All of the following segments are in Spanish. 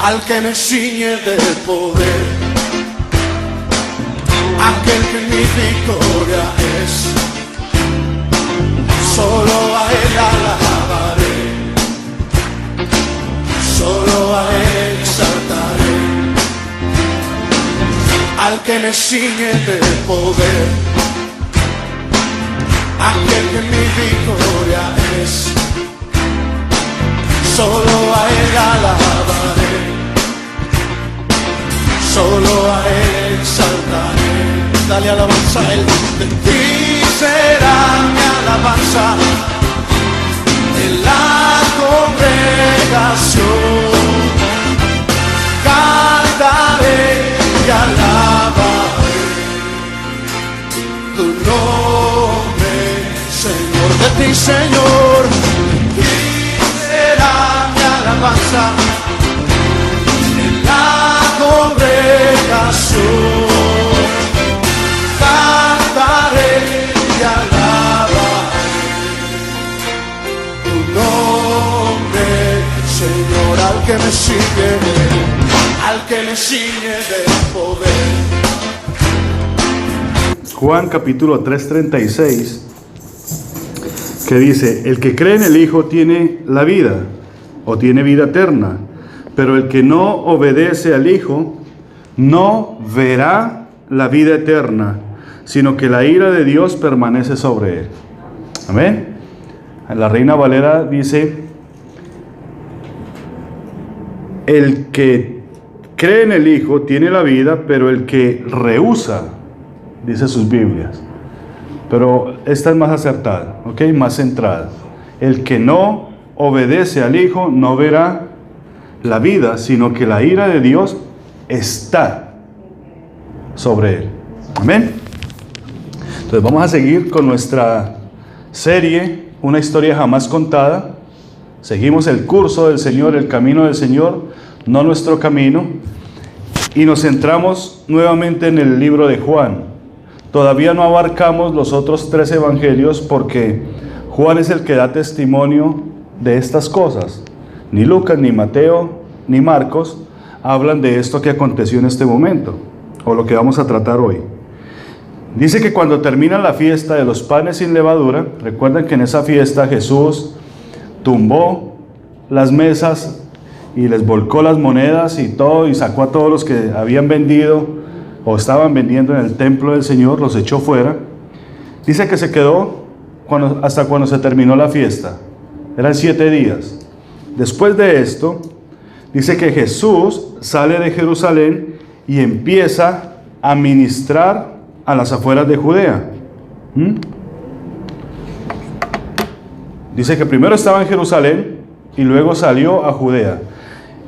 al que me ciñe de poder, aquel que mi victoria es. Solo a él alabaré, solo a él exaltaré, al que me ciñe de poder, aquel que mi victoria es. Solo a él alabaré, solo a él exaltaré. Dale alabanza a él. De ti será mi alabanza en la congregación. Cantaré y alabaré tu nombre, Señor. De ti, Señor, mi alabanza en la congregación. Cantaré y alabaré tu nombre, Señor, al que me ciñe de poder. Juan capítulo 3:36, que dice: el que cree en el Hijo tiene la vida, o tiene vida eterna, pero el que no obedece al Hijo no verá la vida eterna, sino que la ira de Dios permanece sobre él. Amén. La Reina Valera dice: el que cree en el Hijo tiene la vida, pero el que rehúsa, dice sus Biblias, pero esta es más acertada, ¿ok? Más centrada. El que no obedece al Hijo no verá la vida, sino que la ira de Dios está sobre él. Amén. Entonces vamos a seguir con nuestra serie, una historia jamás contada. Seguimos el curso del Señor, el camino del Señor, no nuestro camino, y nos centramos nuevamente en el libro de Juan. Todavía no abarcamos los otros 3 evangelios porque Juan es el que da testimonio de estas cosas. Ni Lucas, ni Mateo, ni Marcos hablan de esto que aconteció en este momento, o lo que vamos a tratar hoy. Dice que cuando termina la fiesta de los panes sin levadura, recuerden que en esa fiesta Jesús tumbó las mesas y les volcó las monedas y todo, y sacó a todos los que habían vendido o estaban vendiendo en el templo del Señor, los echó fuera. Dice que se quedó hasta cuando se terminó la fiesta. Eran 7 días. Después de esto, dice que Jesús sale de Jerusalén y empieza a ministrar a las afueras de Judea. Dice que primero estaba en Jerusalén y luego salió a Judea.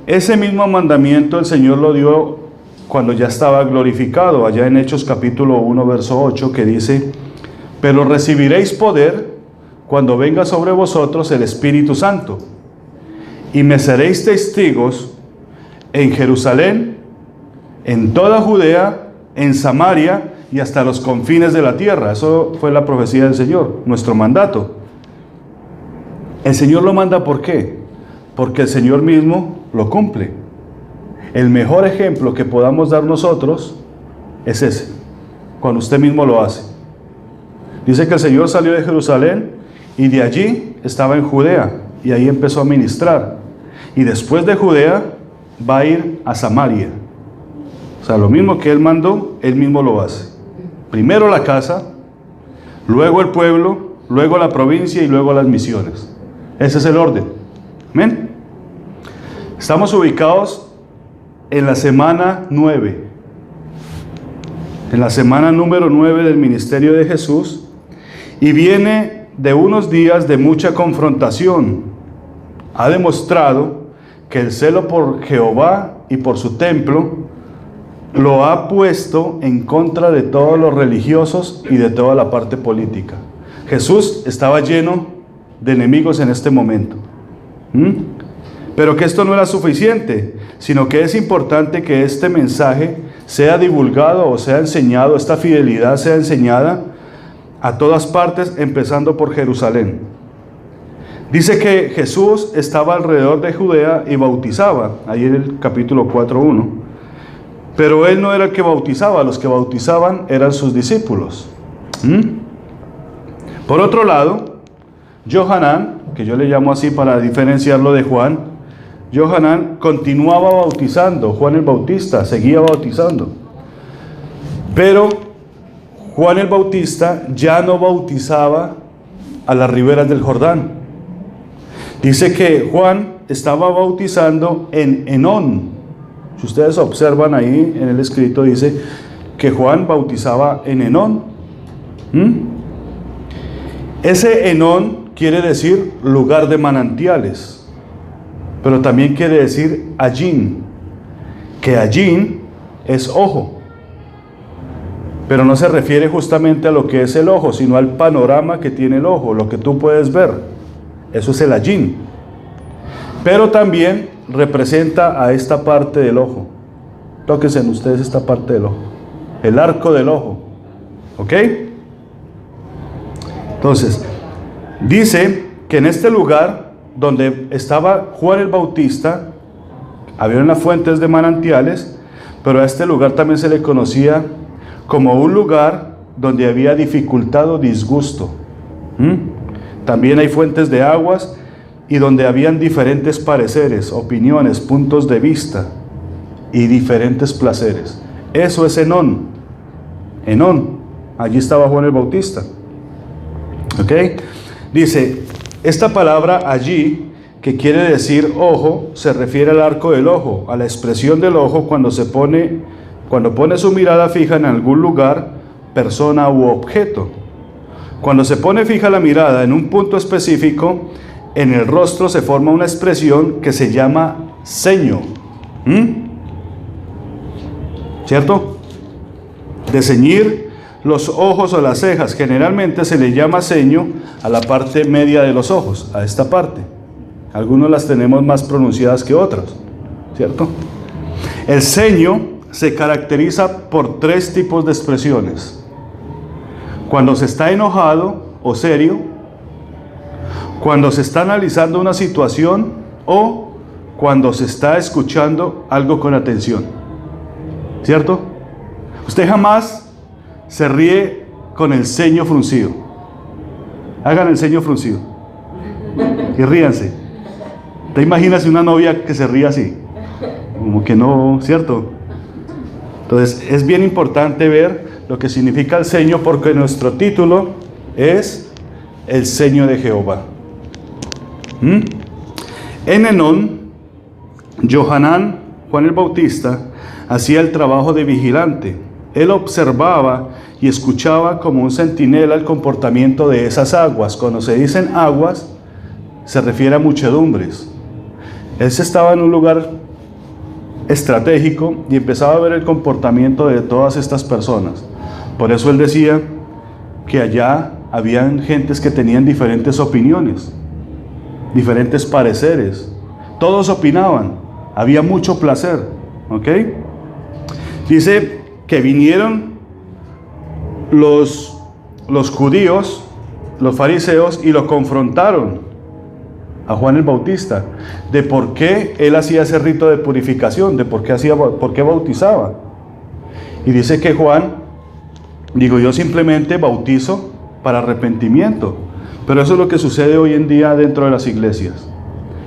Ese mismo mandamiento el Señor lo dio cuando ya estaba glorificado, allá en Hechos capítulo 1, verso 8, que dice: pero recibiréis poder cuando venga sobre vosotros el Espíritu Santo, y me seréis testigos en Jerusalén, en toda Judea, en Samaria y hasta los confines de la tierra. Eso fue la profecía del Señor, nuestro mandato. El Señor lo manda, ¿por qué? Porque el Señor mismo lo cumple. El mejor ejemplo que podamos dar nosotros es ese, cuando usted mismo lo hace. Dice que el Señor salió de Jerusalén y de allí estaba en Judea y ahí empezó a ministrar. Y después de Judea va a ir a Samaria. O sea, lo mismo que Él mandó, Él mismo lo hace. Primero la casa, luego el pueblo, luego la provincia y luego las misiones. Ese es el orden. Amén. Estamos ubicados en la semana 9. En la semana número 9 del ministerio de Jesús. Y viene de unos días de mucha confrontación. Ha demostrado que el celo por Jehová y por su templo lo ha puesto en contra de todos los religiosos y de toda la parte política. Jesús estaba lleno de enemigos en este momento. Pero que esto no era suficiente, sino que es importante que este mensaje sea divulgado o sea enseñado, esta fidelidad sea enseñada a todas partes, empezando por Jerusalén. Dice que Jesús estaba alrededor de Judea y bautizaba, ahí en el capítulo 4:1. Pero él no era el que bautizaba, los que bautizaban eran sus discípulos. Por otro lado, Johanán, que yo le llamo así para diferenciarlo de Juan, Johanán continuaba bautizando, Juan el Bautista seguía bautizando. Pero Juan el Bautista ya no bautizaba a las riberas del Jordán. Dice que Juan estaba bautizando en Enón. Si ustedes observan ahí en el escrito, dice que Juan bautizaba en Enón. Ese Enón quiere decir lugar de manantiales, pero también quiere decir Allín, que Allín es ojo. Pero no se refiere justamente a lo que es el ojo, sino al panorama que tiene el ojo, lo que tú puedes ver. Eso es el Allín. Pero también representa a esta parte del ojo. Tóquense en ustedes esta parte del ojo. El arco del ojo. ¿Ok? Entonces, dice que en este lugar donde estaba Juan el Bautista, había unas fuentes de manantiales, pero a este lugar también se le conocía como un lugar donde había dificultad o disgusto. También hay fuentes de aguas y donde habían diferentes pareceres, opiniones, puntos de vista y diferentes placeres. Eso es Enón. Enón, allí estaba Juan el Bautista. ¿Ok? Dice, esta palabra allí, que quiere decir ojo, se refiere al arco del ojo, a la expresión del ojo cuando pone su mirada fija en algún lugar, persona u objeto. Cuando se pone fija la mirada en un punto específico, en el rostro se forma una expresión que se llama ceño. ¿Cierto? De ceñir los ojos o las cejas. Generalmente se le llama ceño a la parte media de los ojos, a esta parte. Algunos las tenemos más pronunciadas que otras, ¿cierto? El ceño se caracteriza por 3 tipos de expresiones. Cuando se está enojado o serio, cuando se está analizando una situación o cuando se está escuchando algo con atención, ¿cierto? Usted jamás se ríe con el ceño fruncido. Hagan el ceño fruncido y ríanse. ¿Te imaginas una novia que se ríe así? Como que no, ¿cierto? Entonces es bien importante ver lo que significa el ceño, porque nuestro título es el ceño de Jehová. En Enón, Johanán, Juan el Bautista, hacía el trabajo de vigilante. Él observaba y escuchaba como un centinela el comportamiento de esas aguas. Cuando se dicen aguas, se refiere a muchedumbres. Él estaba en un lugar estratégico y empezaba a ver el comportamiento de todas estas personas. Por eso él decía que allá habían gentes que tenían diferentes opiniones, diferentes pareceres. Todos opinaban, había mucho placer. ¿Ok? Dice que vinieron los judíos, los fariseos, y lo confrontaron a Juan el Bautista de por qué él hacía ese rito de purificación, de por qué bautizaba. Y dice que Juan, yo simplemente bautizo para arrepentimiento. Pero eso es lo que sucede hoy en día dentro de las iglesias.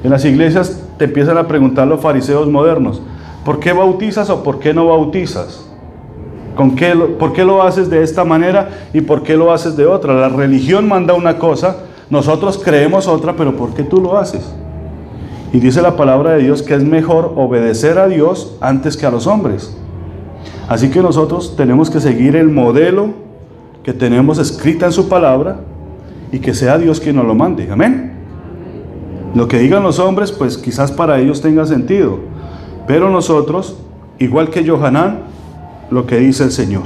En las iglesias te empiezan a preguntar los fariseos modernos: ¿por qué bautizas o por qué no bautizas? ¿Por qué lo haces de esta manera y por qué lo haces de otra? La religión manda una cosa, nosotros creemos otra, pero ¿por qué tú lo haces? Y dice la palabra de Dios que es mejor obedecer a Dios antes que a los hombres. Así que nosotros tenemos que seguir el modelo que tenemos escrita en su palabra y que sea Dios quien nos lo mande. Amén. Lo que digan los hombres, pues quizás para ellos tenga sentido, pero nosotros, igual que Johanán, lo que dice el Señor.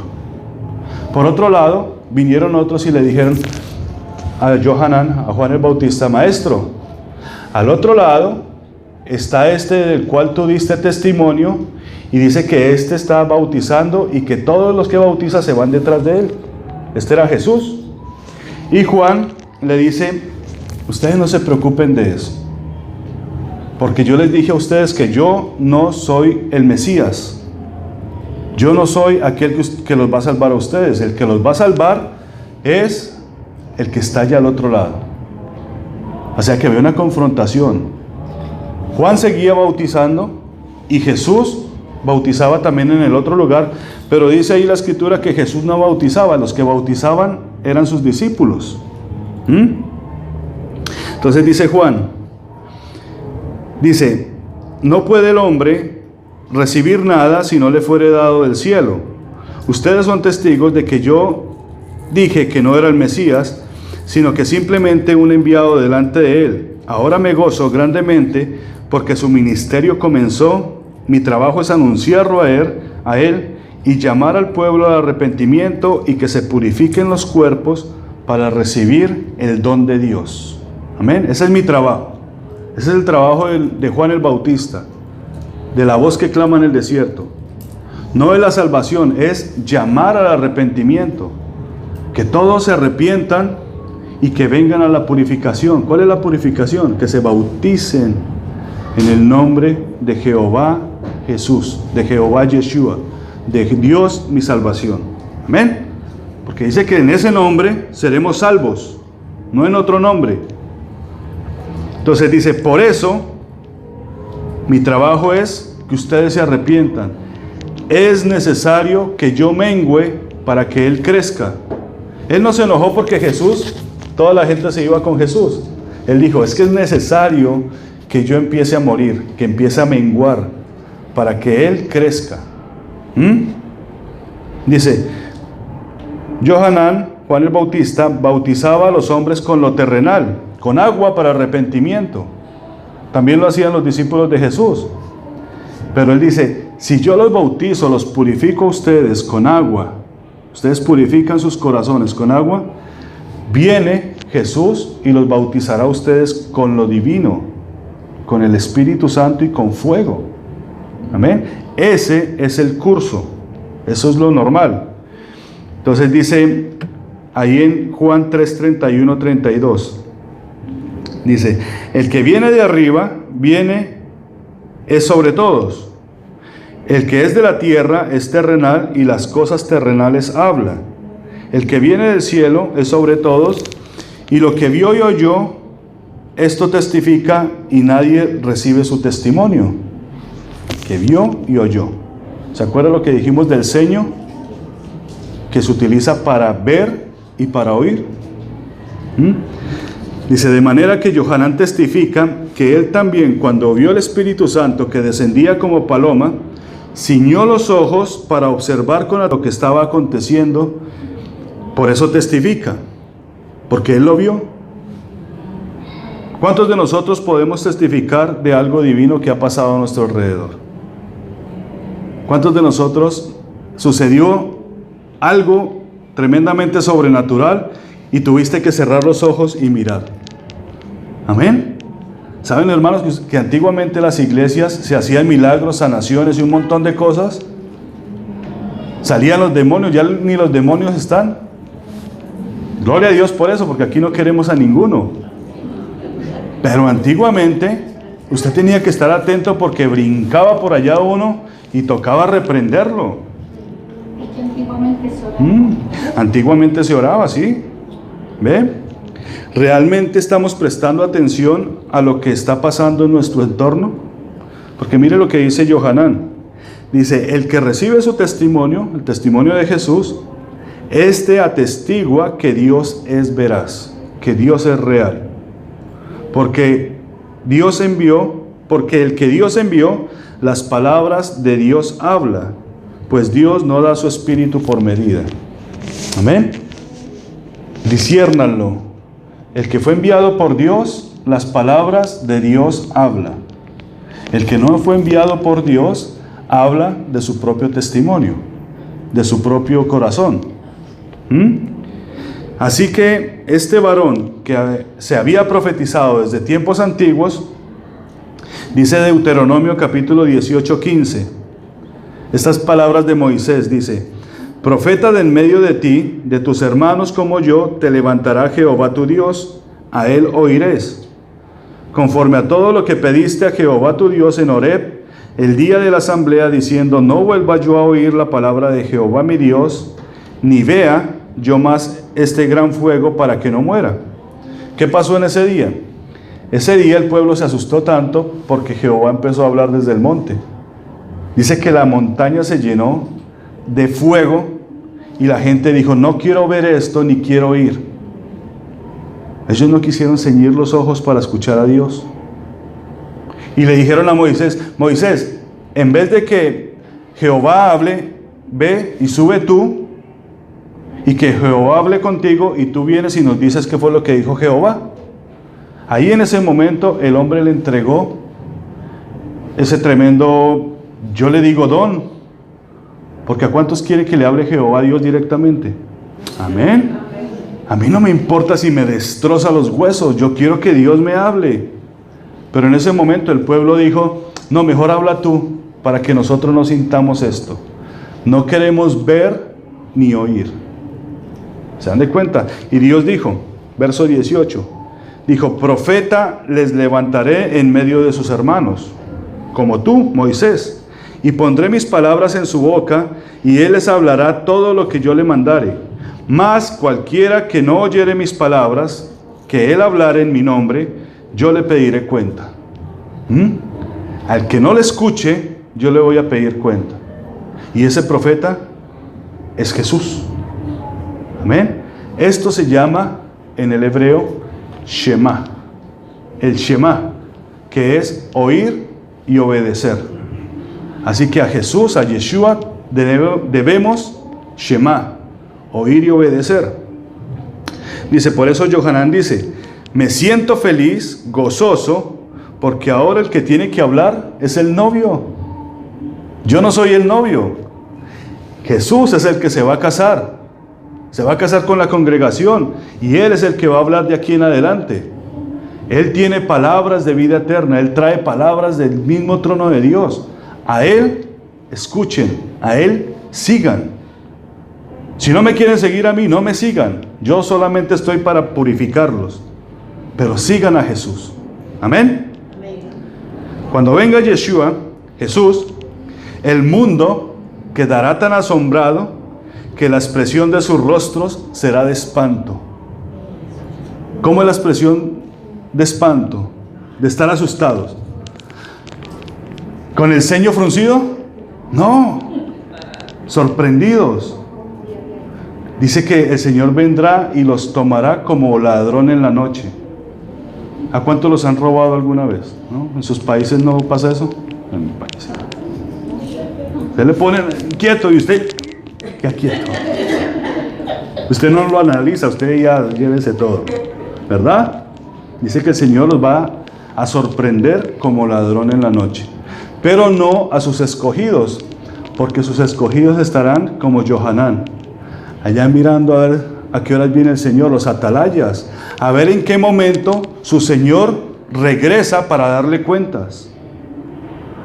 Por otro lado, vinieron otros y le dijeron a Johanán, a Juan el Bautista: maestro, al otro lado está este del cual tú diste testimonio, y dice que este está bautizando y que todos los que bautizan se van detrás de él. Este era Jesús. Y Juan le dice Ustedes no se preocupen de eso. Porque yo les dije a ustedes que yo no soy el Mesías. Yo no soy aquel que los va a salvar a ustedes. El que los va a salvar es el que está allá al otro lado. O sea que había una confrontación. Juan seguía bautizando y Jesús bautizaba también en el otro lugar, pero dice ahí la escritura que Jesús no bautizaba, los que bautizaban eran sus discípulos. Entonces dice Juan, dice, no puede el hombre recibir nada si no le fuere dado del cielo. Ustedes son testigos de que yo dije que no era el Mesías, sino que simplemente un enviado delante de él. Ahora me gozo grandemente porque su ministerio comenzó. Mi trabajo es anunciarlo a él y llamar al pueblo al arrepentimiento y que se purifiquen los cuerpos para recibir el don de Dios. Amén. Ese es mi trabajo. Ese es el trabajo de Juan el Bautista, de la voz que clama en el desierto. No es la salvación, es llamar al arrepentimiento. Que todos se arrepientan y que vengan a la purificación. ¿Cuál es la purificación? Que se bauticen en el nombre de Jehová Jesús, de Jehová Yeshua, de Dios mi salvación. Amén. Porque dice que en ese nombre seremos salvos, no en otro nombre. Entonces dice, por eso mi trabajo es que ustedes se arrepientan. Es necesario que yo mengüe para que Él crezca. Él no se enojó porque Jesús, toda la gente se iba con Jesús. Él dijo, es que es necesario que yo empiece a morir, que empiece a menguar, para que Él crezca. Dice, Johanán, Juan el Bautista, bautizaba a los hombres con lo terrenal, con agua para arrepentimiento. También lo hacían los discípulos de Jesús. Pero Él dice, si yo los bautizo, los purifico a ustedes con agua, ustedes purifican sus corazones con agua, viene Jesús y los bautizará a ustedes con lo divino, con el Espíritu Santo y con fuego. Amén. Ese es el curso. Eso es lo normal. Entonces dice ahí en Juan 3, 31, 32. Dice, el que viene de arriba, es sobre todos. El que es de la tierra es terrenal y las cosas terrenales habla. El que viene del cielo es sobre todos y lo que vio y oyó, esto testifica y nadie recibe su testimonio. Que vio y oyó. ¿Se acuerda lo que dijimos del ceño? Que se utiliza para ver y para oír. Dice, de manera que Johanán testifica que él también, cuando vio el Espíritu Santo que descendía como paloma, ciñó los ojos para observar con lo que estaba aconteciendo. Por eso testifica, porque él lo vio. ¿Cuántos de nosotros podemos testificar de algo divino que ha pasado a nuestro alrededor? ¿Cuántos de nosotros sucedió algo tremendamente sobrenatural y tuviste que cerrar los ojos y mirar? Amén. ¿Saben, hermanos, que antiguamente en las iglesias se hacían milagros, sanaciones y un montón de cosas? Salían los demonios, ya ni los demonios están. Gloria a Dios por eso, porque aquí no queremos a ninguno. Pero antiguamente usted tenía que estar atento porque brincaba por allá uno y tocaba reprenderlo. Antiguamente se oraba. Antiguamente se oraba, ¿sí? ¿Ve? ¿Realmente estamos prestando atención a lo que está pasando en nuestro entorno? Porque mire lo que dice Johanán. Dice, el que recibe su testimonio, el testimonio de Jesús, este atestigua que Dios es veraz, que Dios es real. Porque el que Dios envió, las palabras de Dios habla, pues Dios no da su espíritu por medida. Amén. Disciérnanlo. El que fue enviado por Dios, las palabras de Dios habla. El que no fue enviado por Dios, habla de su propio testimonio, de su propio corazón. Así que este varón que se había profetizado desde tiempos antiguos, dice Deuteronomio capítulo 18, 15, estas palabras de Moisés, dice, profeta de en medio de ti, de tus hermanos como yo, te levantará Jehová tu Dios, a él oirés. Conforme a todo lo que pediste a Jehová tu Dios en Horeb, el día de la asamblea, diciendo, no vuelva yo a oír la palabra de Jehová mi Dios, ni vea yo más este gran fuego para que no muera. ¿Qué pasó en ese día? Ese día el pueblo se asustó tanto porque Jehová empezó a hablar desde el monte. Dice que la montaña se llenó de fuego y la gente dijo, no quiero ver esto ni quiero oír. Ellos no quisieron ceñir los ojos para escuchar a Dios. Y le dijeron a Moisés, Moisés, en vez de que Jehová hable, ve y sube tú, y que Jehová hable contigo, y tú vienes y nos dices qué fue lo que dijo Jehová. Ahí en ese momento el hombre le entregó ese tremendo, yo le digo don, porque ¿a cuántos quiere que le hable Jehová a Dios directamente? Amén. A mí no me importa si me destroza los huesos, yo quiero que Dios me hable. Pero en ese momento el pueblo dijo, no, mejor habla tú para que nosotros no sintamos esto. No queremos ver ni oír. ¿Se dan de cuenta? Y Dios dijo, verso 18, dijo, profeta les levantaré en medio de sus hermanos, como tú, Moisés, y pondré mis palabras en su boca, y él les hablará todo lo que yo le mandare. Mas cualquiera que no oyere mis palabras, que él hablare en mi nombre, yo le pediré cuenta. Al que no le escuche, yo le voy a pedir cuenta. Y ese profeta es Jesús. Amén. Esto se llama en el hebreo Shema. El Shema, que es oír y obedecer. Así que a Jesús, a Yeshua, debemos Shema, oír y obedecer. Dice, por eso Yohanan dice, me siento feliz, gozoso, porque ahora el que tiene que hablar es el novio. Yo no soy el novio. Jesús es el que se va a casar. Se va a casar con la congregación y Él es el que va a hablar de aquí en adelante. Él tiene palabras de vida eterna. Él trae palabras del mismo trono de Dios. A Él escuchen, a Él sigan. Si no me quieren seguir a mí, no me sigan. Yo solamente estoy para purificarlos. Pero sigan a Jesús. Amén. Cuando venga Yeshua, Jesús, el mundo quedará tan asombrado que la expresión de sus rostros será de espanto. ¿Cómo es la expresión de espanto? De estar asustados. ¿Con el ceño fruncido? No. Sorprendidos. Dice que el Señor vendrá y los tomará como ladrón en la noche. ¿A cuántos los han robado alguna vez? ¿No? ¿En sus países no pasa eso? En mi país. Usted le pone quieto y usted, ¿qué quieto? Usted no lo analiza, usted ya llévese todo, ¿verdad? Dice que el Señor los va a sorprender como ladrón en la noche, pero no a sus escogidos, porque sus escogidos estarán como Yohanan, allá mirando a ver a qué horas viene el Señor, los atalayas, a ver en qué momento su Señor regresa para darle cuentas.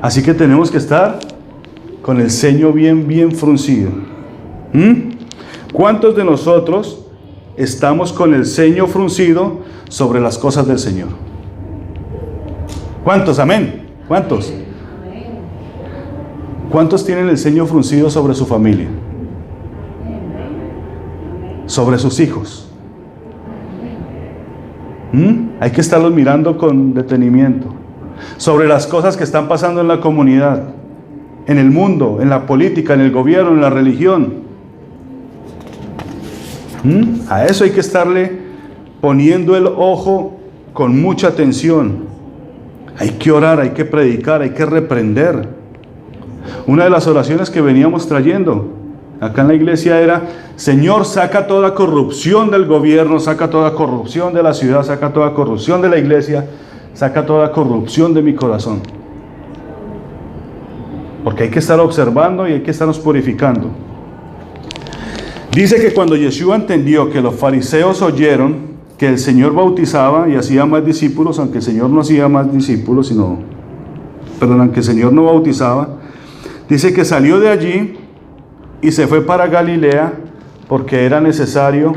Así que tenemos que estar con el ceño bien fruncido. ¿Cuántos de nosotros estamos con el ceño fruncido sobre las cosas del Señor? ¿Cuántos? Amén. ¿Cuántos? ¿Cuántos tienen el ceño fruncido sobre su familia? Sobre sus hijos. Hay que estarlos mirando con detenimiento. Sobre las cosas que están pasando en la comunidad, en el mundo, en la política, en el gobierno, en la religión. A eso hay que estarle poniendo el ojo con mucha atención. Hay que orar, hay que predicar, hay que reprender. Una de las oraciones que veníamos trayendo acá en la iglesia era: Señor, saca toda corrupción del gobierno, saca toda corrupción de la ciudad, saca toda corrupción de la iglesia, saca toda corrupción de mi corazón. Porque hay que estar observando y hay que estarnos purificando. Dice que cuando Yeshua entendió que los fariseos oyeron que el Señor bautizaba y hacía más discípulos, aunque el Señor no hacía más discípulos, aunque el Señor no bautizaba, dice que salió de allí y se fue para Galilea porque era necesario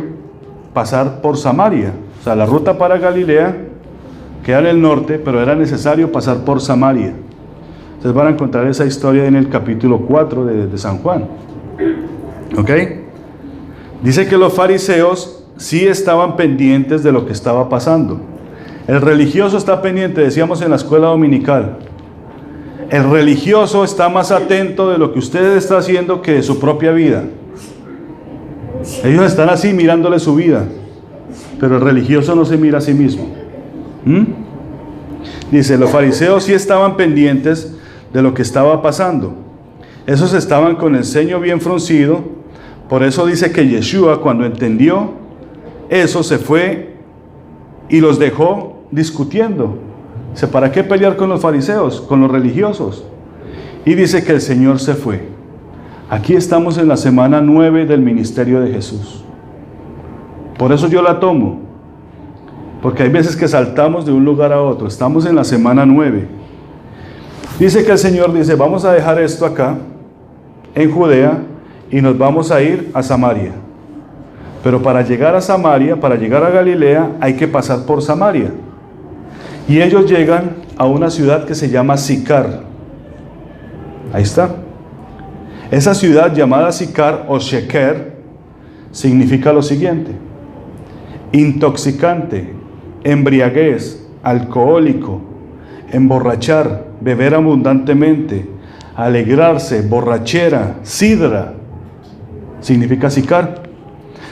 pasar por Samaria. O sea, la ruta para Galilea queda en el norte, pero era necesario pasar por Samaria. Ustedes van a encontrar esa historia en el capítulo 4 de San Juan. ¿Ok? Dice que los fariseos sí estaban pendientes de lo que estaba pasando. El religioso está pendiente, decíamos en la escuela dominical. El religioso está más atento de lo que usted está haciendo que de su propia vida. Ellos están así mirándole su vida, pero el religioso no se mira a sí mismo. Dice, los fariseos sí estaban pendientes de lo que estaba pasando. Esos estaban con el ceño bien fruncido. Por eso dice que Yeshua, cuando entendió eso, se fue y los dejó discutiendo. Dice, ¿para qué pelear con los fariseos, con los religiosos? Y dice que el Señor se fue. Aquí estamos en la semana 9 del ministerio de Jesús. Por eso yo la tomo, porque hay veces que saltamos de un lugar a otro. Estamos en la semana 9. Dice que el Señor dice, vamos a dejar esto acá, en Judea, y nos vamos a ir a Samaria. Pero para llegar a Samaria, para llegar a Galilea, hay que pasar por Samaria. Y ellos llegan a una ciudad que se llama Sicar. Ahí está. Esa ciudad llamada Sicar o Sheker significa lo siguiente: intoxicante, embriaguez, alcohólico, emborrachar, beber abundantemente, alegrarse, borrachera, sidra, significa Sicar.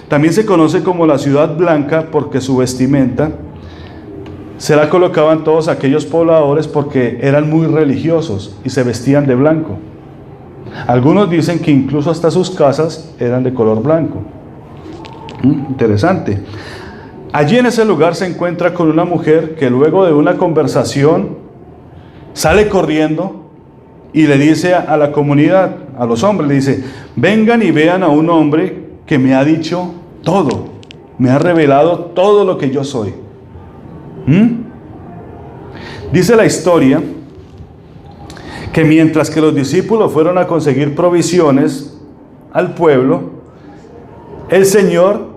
También se conoce como la ciudad blanca porque su vestimenta se la colocaban todos aquellos pobladores porque eran muy religiosos y se vestían de blanco. Algunos dicen que incluso hasta sus casas eran de color blanco. Interesante. Allí en ese lugar se encuentra con una mujer que luego de una conversación sale corriendo y le dice a la comunidad, a los hombres, le dice, vengan y vean a un hombre que me ha dicho todo, me ha revelado todo lo que yo soy. Dice la historia que mientras que los discípulos fueron a conseguir provisiones al pueblo, el Señor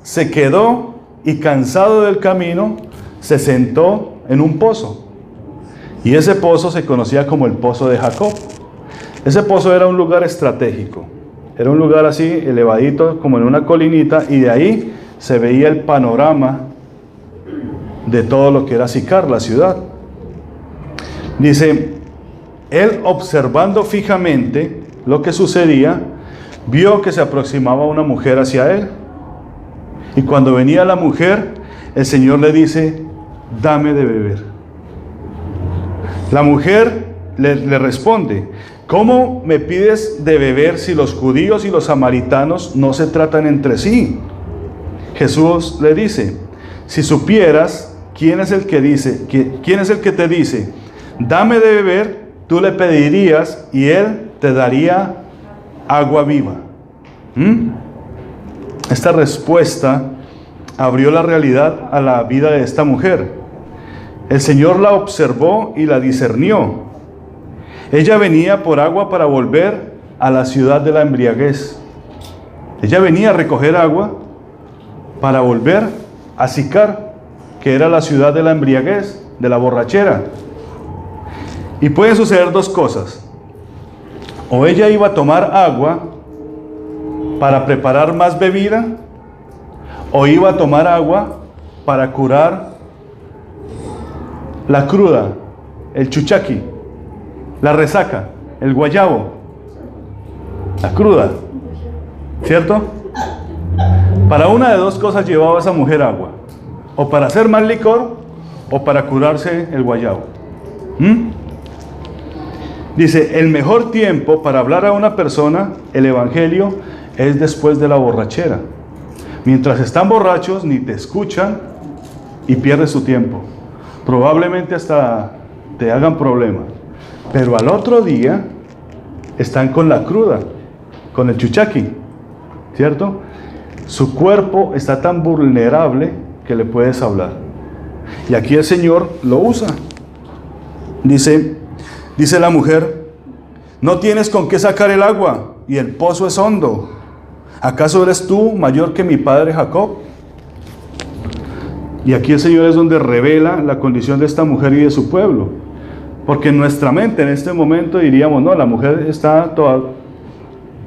se quedó y, cansado del camino, se sentó en un pozo. Y ese pozo se conocía como el pozo de Jacob. Ese pozo era un lugar estratégico. Era un lugar así elevadito, como en una colinita, y de ahí se veía el panorama de todo lo que era Sicar, la ciudad. Dice, él, observando fijamente lo que sucedía, vio que se aproximaba una mujer hacia él. Y cuando venía la mujer, el Señor le dice, dame de beber. La mujer le responde, ¿cómo me pides de beber si los judíos y los samaritanos no se tratan entre sí? Jesús le dice, si supieras quién es el que te dice, dame de beber, tú le pedirías y él te daría agua viva. Esta respuesta abrió la realidad a la vida de esta mujer. El Señor la observó y la discernió. Ella venía por agua para volver a la ciudad de la embriaguez. Ella venía a recoger agua para volver a Sicar, que era la ciudad de la embriaguez, de la borrachera. Y pueden suceder dos cosas. O ella iba a tomar agua para preparar más bebida, o iba a tomar agua para curar la cruda, el chuchaqui, la resaca, el guayabo, la cruda, ¿cierto? Para una de dos cosas llevaba esa mujer agua, o para hacer más licor, o para curarse el guayabo. Dice, el mejor tiempo para hablar a una persona, el evangelio, es después de la borrachera. Mientras están borrachos, ni te escuchan y pierdes su tiempo. Probablemente hasta te hagan problemas. Pero al otro día, están con la cruda, con el chuchaqui, ¿cierto? Su cuerpo está tan vulnerable que le puedes hablar. Y aquí el Señor lo usa. Dice la mujer, no tienes con qué sacar el agua y el pozo es hondo. ¿Acaso eres tú mayor que mi padre Jacob? Y aquí el Señor es donde revela la condición de esta mujer y de su pueblo. Porque en nuestra mente en este momento diríamos, no, la mujer está toda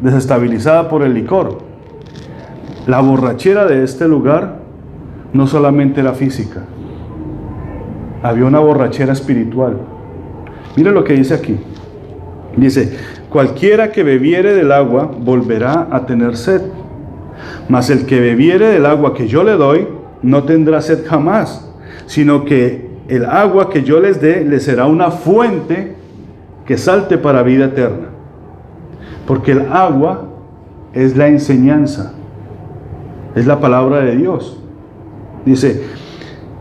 desestabilizada por el licor. La borrachera de este lugar no solamente era física, había una borrachera espiritual. Mire lo que dice aquí. Dice, cualquiera que bebiere del agua volverá a tener sed, mas el que bebiere del agua que yo le doy no tendrá sed jamás, sino que el agua que yo les dé les será una fuente que salte para vida eterna. Porque el agua es la enseñanza, es la palabra de Dios. Dice,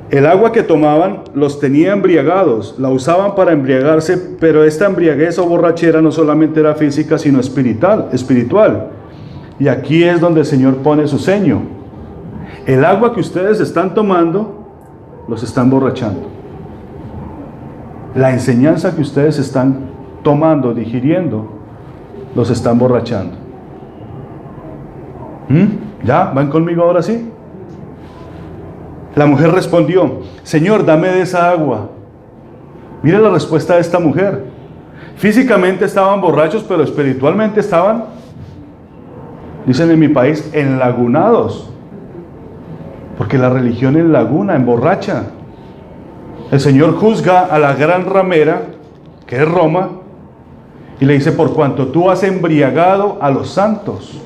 el agua que tomaban los tenía embriagados, la usaban para embriagarse, pero esta embriaguez o borrachera no solamente era física, sino espiritual. Y aquí es donde el Señor pone su sello. El agua que ustedes están tomando, los están emborrachando. La enseñanza que ustedes están tomando, digiriendo, los están emborrachando. ¿Ya? ¿Van conmigo ahora sí? La mujer respondió, Señor, dame de esa agua. Mire la respuesta de esta mujer. Físicamente estaban borrachos, pero espiritualmente estaban, dicen en mi país, enlagunados. Porque la religión enlaguna, emborracha. El Señor juzga a la gran ramera, que es Roma, y le dice, por cuanto tú has embriagado a los santos.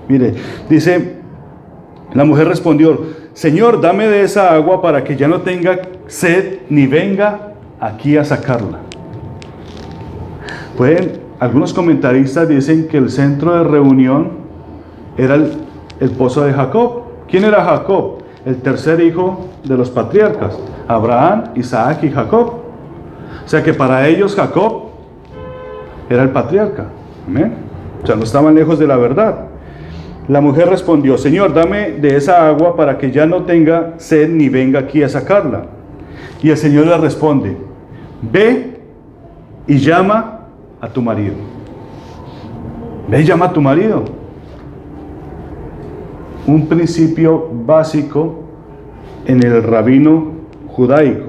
Mire, dice, la mujer respondió, Señor, dame de esa agua para que ya no tenga sed ni venga aquí a sacarla. Algunos comentaristas dicen que el centro de reunión era el pozo de Jacob. ¿Quién era Jacob? El tercer hijo de los patriarcas, Abraham, Isaac y Jacob. O sea que para ellos Jacob era el patriarca. ¿Amén? O sea, no estaban lejos de la verdad. La mujer respondió, Señor, dame de esa agua para que ya no tenga sed ni venga aquí a sacarla. Y el Señor le responde, ve y llama a tu marido. Ve y llama a tu marido. Un principio básico en el rabino judaico.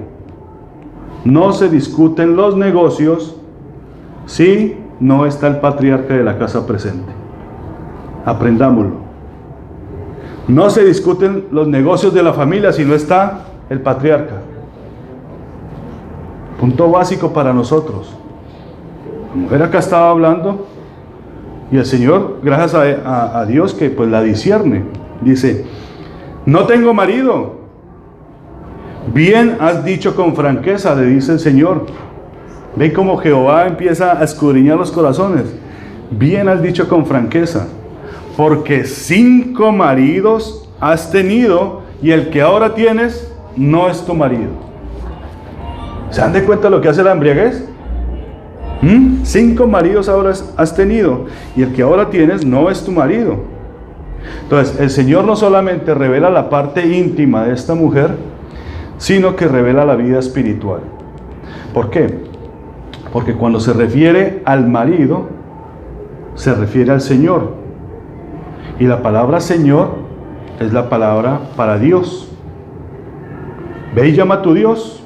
No se discuten los negocios si no está el patriarca de la casa presente. Aprendámoslo. No se discuten los negocios de la familia si no está el patriarca. Punto básico para nosotros. La mujer acá estaba hablando y el Señor, gracias a Dios que pues la discierne, dice, no tengo marido. Bien has dicho con franqueza, le dice el Señor. Ve cómo Jehová empieza a escudriñar los corazones. Bien has dicho con franqueza, porque 5 maridos has tenido y el que ahora tienes no es tu marido. ¿Se dan de cuenta lo que hace la embriaguez? 5 maridos ahora has tenido y el que ahora tienes no es tu marido. Entonces el Señor no solamente revela la parte íntima de esta mujer, sino que revela la vida espiritual. ¿Por qué? Porque cuando se refiere al marido, se refiere al Señor. Y la palabra Señor es la palabra para Dios. Ve y llama a tu Dios.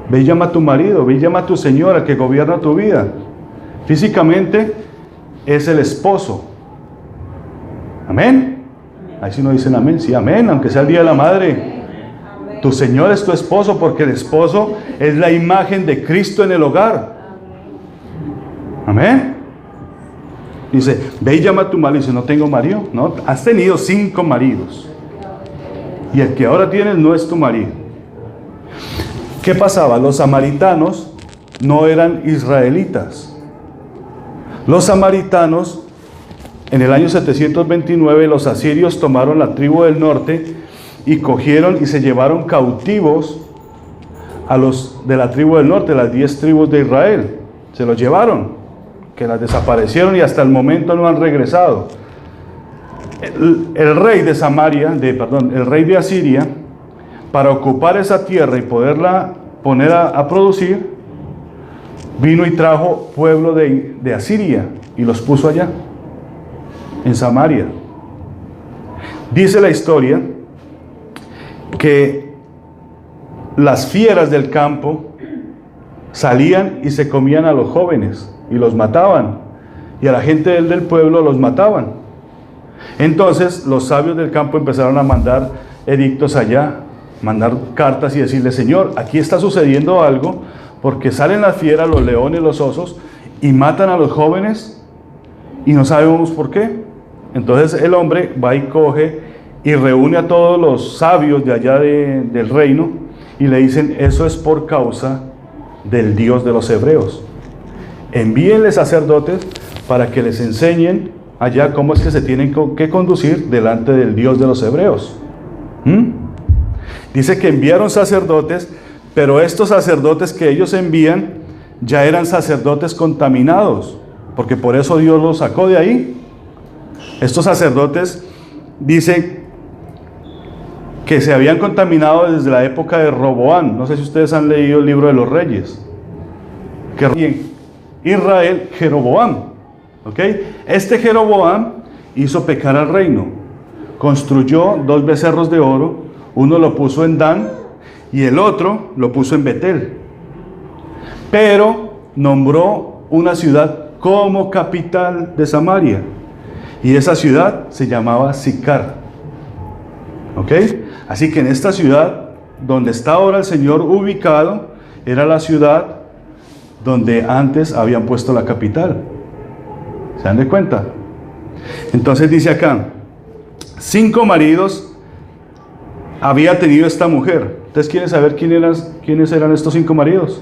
Ve y llama a tu marido. Ve y llama a tu Señor, al que gobierna tu vida. Físicamente es el esposo. Amén. Ahí sí no dicen amén. Sí, amén, aunque sea el día de la madre. Tu Señor es tu esposo, porque el esposo es la imagen de Cristo en el hogar. Amén. Dice, ve y llama a tu marido. Dice, no tengo marido. No, has tenido 5 maridos. Y el que ahora tienes no es tu marido. ¿Qué pasaba? Los samaritanos no eran israelitas. Los samaritanos, en el año 729, los asirios tomaron la tribu del norte y cogieron y se llevaron cautivos a los de la tribu del norte, las 10 tribus de Israel. Se los llevaron, que las desaparecieron y hasta el momento no han regresado. El rey de el rey de Asiria, para ocupar esa tierra y poderla poner a producir, vino y trajo pueblo de Asiria y los puso allá, en Samaria. Dice la historia que las fieras del campo salían y se comían a los jóvenes y los mataban, y a la gente del pueblo los mataban. Entonces los sabios del campo empezaron a mandar edictos allá, mandar cartas y decirle: Señor, aquí está sucediendo algo, porque salen las fieras, los leones, los osos, y matan a los jóvenes y no sabemos por qué. Entonces el hombre va y coge y reúne a todos los sabios de allá del reino y le dicen: eso es por causa del Dios de los hebreos. Envíenle sacerdotes para que les enseñen allá cómo es que se tienen que conducir delante del Dios de los hebreos. Dice que enviaron sacerdotes, pero estos sacerdotes que ellos envían ya eran sacerdotes contaminados, porque por eso Dios los sacó de ahí. Estos sacerdotes, dice que se habían contaminado desde la época de Roboam. No sé si ustedes han leído el libro de los reyes, que en Israel, Jeroboam, ¿ok? Este Jeroboam hizo pecar al reino, construyó 2 becerros de oro, uno lo puso en Dan y el otro lo puso en Betel, pero nombró una ciudad como capital de Samaria, y esa ciudad se llamaba Sicar. ¿Ok? Así que en esta ciudad, donde está ahora el Señor ubicado, era la ciudad donde antes habían puesto la capital. ¿Se dan de cuenta? Entonces dice acá: 5 maridos había tenido esta mujer. ¿Ustedes quieren saber quiénes eran estos 5 maridos?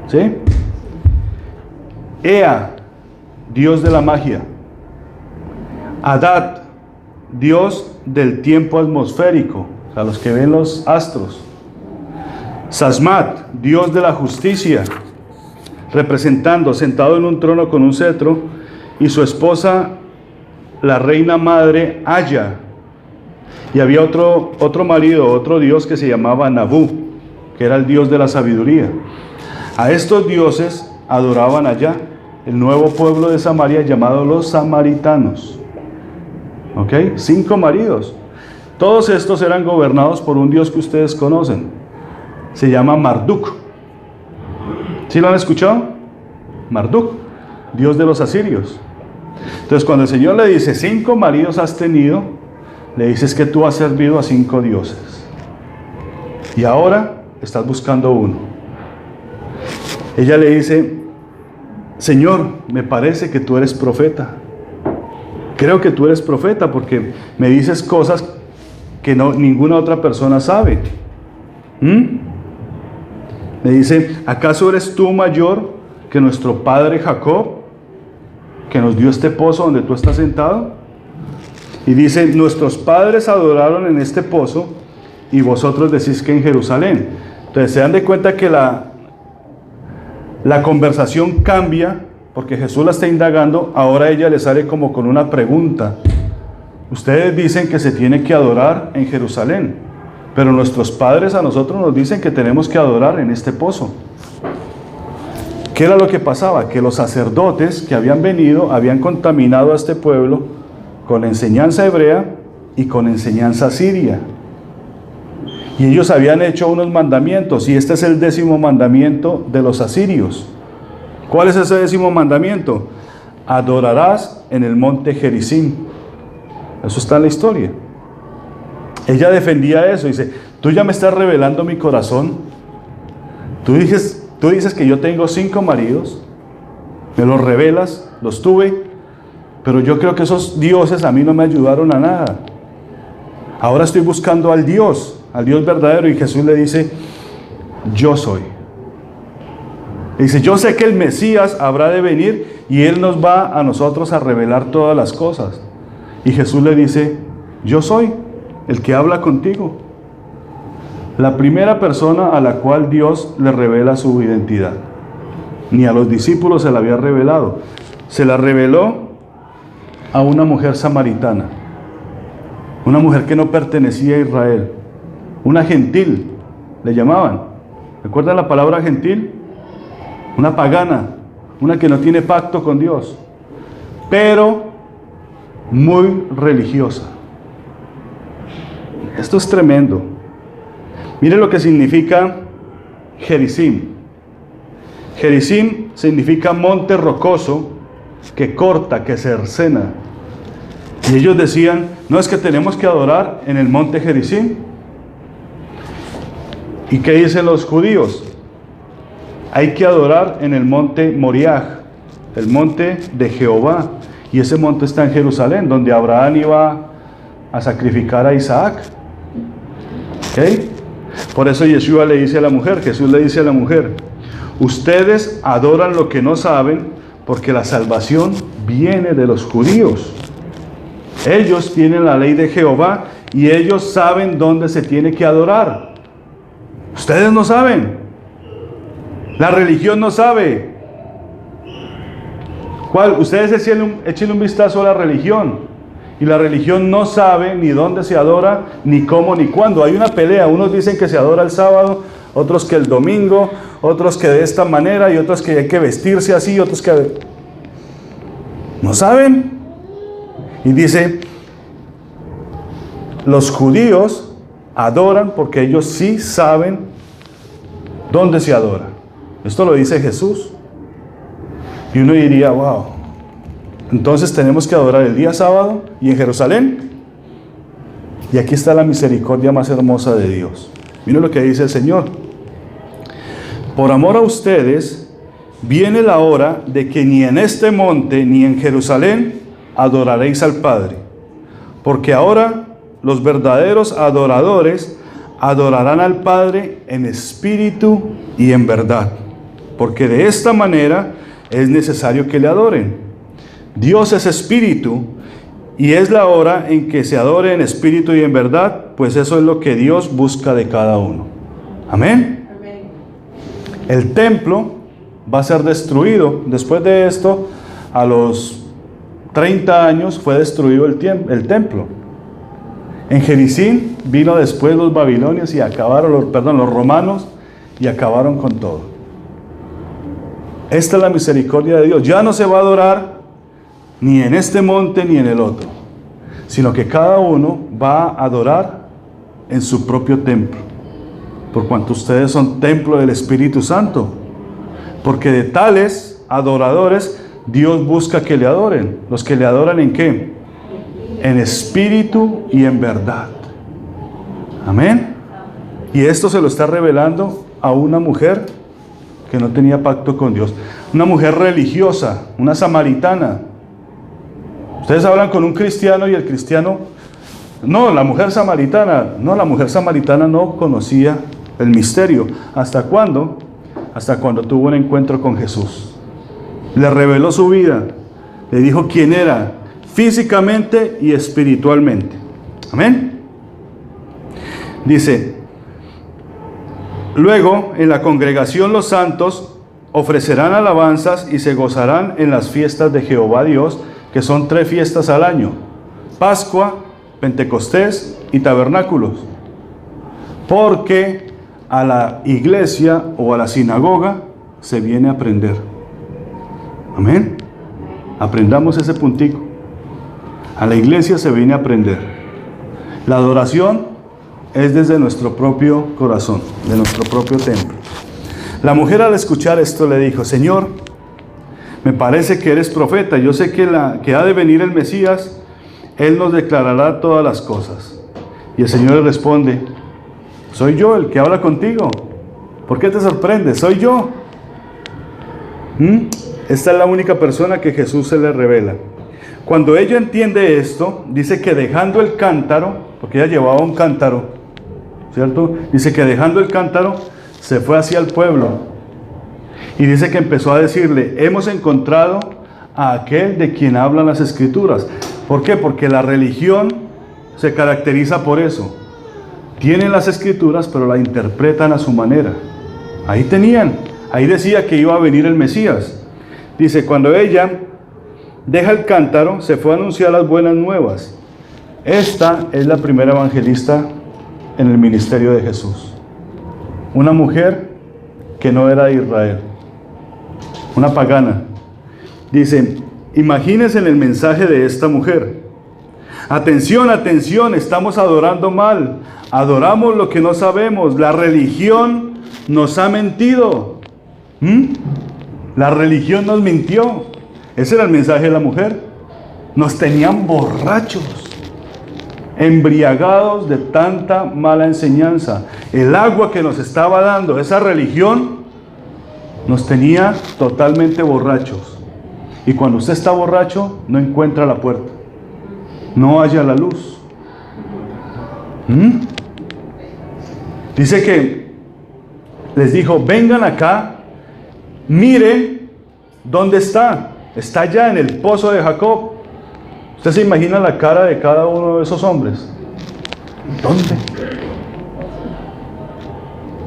¿Sí? Ea, dios de la magia. Adad, dios del tiempo atmosférico, o sea, los que ven los astros. Sasmat, dios de la justicia, representando, sentado en un trono con un cetro, y su esposa, la reina madre Aya. Y había otro marido, otro dios que se llamaba Nabú, que era el dios de la sabiduría. A estos dioses adoraban allá el nuevo pueblo de Samaria, llamado los samaritanos. ¿Ok? 5 maridos. Todos estos eran gobernados por un dios que ustedes conocen. Se llama Marduk. ¿Sí lo han escuchado? Marduk, dios de los asirios. Entonces, cuando el Señor le dice: 5 maridos has tenido, le dices que tú has servido a 5 dioses. Y ahora estás buscando uno. Ella le dice: Señor, me parece que tú eres profeta. Creo que tú eres profeta porque me dices cosas que ninguna otra persona sabe. Le dice: ¿acaso eres tú mayor que nuestro padre Jacob, que nos dio este pozo donde tú estás sentado? Y dice: nuestros padres adoraron en este pozo y vosotros decís que en Jerusalén. Entonces se dan de cuenta que la conversación cambia, porque Jesús la está indagando. Ahora ella le sale como con una pregunta. Ustedes dicen que se tiene que adorar en Jerusalén, pero nuestros padres a nosotros nos dicen que tenemos que adorar en este pozo. ¿Qué era lo que pasaba? Que los sacerdotes que habían venido habían contaminado a este pueblo con enseñanza hebrea y con enseñanza siria. Y ellos habían hecho unos mandamientos, y este es el 10º mandamiento de los asirios. ¿Cuál es ese 10º mandamiento? Adorarás en el monte Gerizim. Eso está en la historia. Ella defendía eso, dice: tú ya me estás revelando mi corazón. Tú dices que yo tengo 5 maridos, me los revelas, los tuve, pero yo creo que esos dioses a mí no me ayudaron a nada. Ahora estoy buscando al Dios verdadero, y Jesús le dice: yo soy. Le dice: yo sé que el Mesías habrá de venir y Él nos va a nosotros a revelar todas las cosas. Y Jesús le dice: yo soy el que habla contigo. La primera persona a la cual Dios le revela su identidad. Ni a los discípulos se la había revelado. Se la reveló a una mujer samaritana. Una mujer que no pertenecía a Israel. Una gentil, le llamaban. ¿Recuerdan la palabra gentil? Una pagana, una que no tiene pacto con Dios, pero muy religiosa. Esto es tremendo. Mire lo que significa Gerizim. Gerizim significa monte rocoso que corta, que cercena. Y ellos decían, no, es que tenemos que adorar en el monte Gerizim. ¿Y qué dicen los judíos? Hay que adorar en el monte Moriah, el monte de Jehová. Y ese monte está en Jerusalén, donde Abraham iba a sacrificar a Isaac. ¿Okay? Por eso Yeshua le dice a la mujer, Jesús le dice a la mujer, ustedes adoran lo que no saben, porque la salvación viene de los judíos. Ellos tienen la ley de Jehová y ellos saben dónde se tiene que adorar. Ustedes no saben. La religión no sabe. Ustedes echen un vistazo a la religión. Y la religión no sabe ni dónde se adora, ni cómo, ni cuándo. Hay una pelea. Unos dicen que se adora el sábado, otros que el domingo, otros que de esta manera, y otros que hay que vestirse así, otros que... no saben. Y dice, los judíos adoran porque ellos sí saben dónde se adora. Esto lo dice Jesús. Y uno diría, wow, entonces tenemos que adorar el día sábado y en Jerusalén. Y aquí está la misericordia más hermosa de Dios. Miren lo que dice el Señor. Por amor a ustedes, viene la hora de que ni en este monte ni en Jerusalén adoraréis al Padre. Porque ahora los verdaderos adoradores adorarán al Padre en espíritu y en verdad. Porque de esta manera es necesario que le adoren. Dios es espíritu y es la hora en que se adore en espíritu y en verdad, pues eso es lo que Dios busca de cada uno. Amén. El templo va a ser destruido. Después de esto, a los 30 años fue destruido el templo. En Gerizim vino después los babilonios y acabaron, los romanos, y acabaron con todo. Esta es la misericordia de Dios. Ya no se va a adorar ni en este monte ni en el otro, sino que cada uno va a adorar en su propio templo, por cuanto ustedes son templo del Espíritu Santo. Porque de tales adoradores Dios busca que le adoren. ¿Los que le adoran en qué? En espíritu y en verdad. Amén. Y esto se lo está revelando a una mujer que no tenía pacto con Dios. Una mujer religiosa, una samaritana. Ustedes hablan con un cristiano y el cristiano, no, la mujer samaritana no conocía el misterio. ¿Hasta cuándo? Hasta cuando tuvo un encuentro con Jesús. Le reveló su vida, le dijo quién era, físicamente y espiritualmente. Amén. Dice, luego en la congregación los santos ofrecerán alabanzas y se gozarán en las fiestas de Jehová Dios, que son 3 fiestas al año: Pascua, Pentecostés y Tabernáculos. Porque a la iglesia o a la sinagoga se viene a aprender. Amén. Aprendamos ese puntico. A la iglesia se viene a aprender. La adoración es desde nuestro propio corazón, de nuestro propio templo. La mujer, al escuchar esto, le dijo: Señor, me parece que eres profeta. Yo sé que ha de venir el Mesías. Él nos declarará todas las cosas. Y el Señor le responde: soy yo el que habla contigo. ¿Por qué te sorprende? Soy yo. Esta es la única persona que Jesús se le revela. Cuando ella entiende esto, dice que dejando el cántaro, porque ella llevaba un cántaro, ¿cierto? Dice que dejando el cántaro, se fue hacia el pueblo. Y dice que empezó a decirle: hemos encontrado a aquel de quien hablan las Escrituras. ¿Por qué? Porque la religión se caracteriza por eso. Tienen las Escrituras, pero la interpretan a su manera. Ahí decía que iba a venir el Mesías. Dice, cuando ella deja el cántaro, se fue a anunciar las buenas nuevas. Esta es la primera evangelista en el ministerio de Jesús. Una mujer que no era de Israel, una pagana. Dice, imagínense en el mensaje de esta mujer. Atención, atención, estamos adorando mal. Adoramos lo que no sabemos. La religión nos ha mentido. La religión nos mintió. Ese era el mensaje de la mujer. Nos tenían borrachos, embriagados de tanta mala enseñanza. El agua que nos estaba dando esa religión nos tenía totalmente borrachos. Y cuando usted está borracho, no encuentra la puerta, no halla la luz. Dice que les dijo: vengan acá, miren dónde está. Está allá en el pozo de Jacob. ¿Usted se imagina la cara de cada uno de esos hombres? ¿Dónde?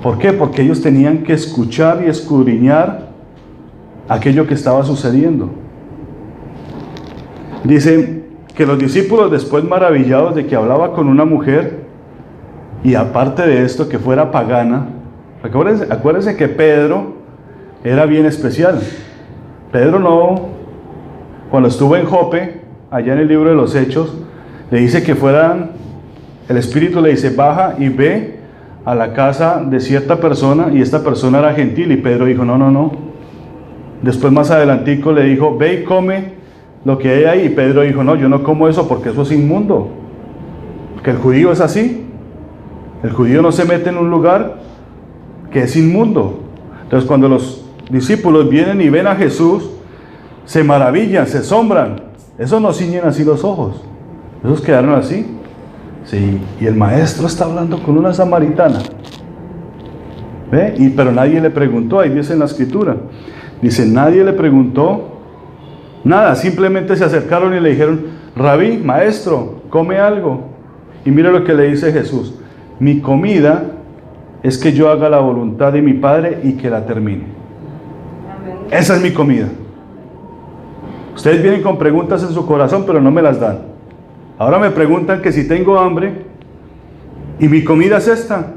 ¿Por qué? Porque ellos tenían que escuchar y escudriñar aquello que estaba sucediendo. Dice que los discípulos, después maravillados de que hablaba con una mujer, y aparte de esto que fuera pagana, acuérdense que Pedro era bien especial. Pedro no, cuando estuvo en Jope, allá en el libro de los Hechos, le dice que fueran, el Espíritu le dice: baja y ve a la casa de cierta persona, y esta persona era gentil, y Pedro dijo: no. Después más adelantico le dijo: ve y come lo que hay ahí, y Pedro dijo: no, yo no como eso porque eso es inmundo, porque el judío es así, el judío no se mete en un lugar que es inmundo. Entonces cuando los discípulos vienen y ven a Jesús, se maravillan, se asombran. Esos no ciñen así los ojos, esos quedaron así. Sí, y el maestro está hablando con una samaritana. ¿Ve? Pero nadie le preguntó, ahí dice en la escritura. Dice, nadie le preguntó nada, simplemente se acercaron y le dijeron: Rabí, maestro, come algo. Y mira lo que le dice Jesús: mi comida es que yo haga la voluntad de mi Padre y que la termine. Esa es mi comida. Ustedes vienen con preguntas en su corazón, pero no me las dan. Ahora me preguntan que si tengo hambre, y mi comida es esta,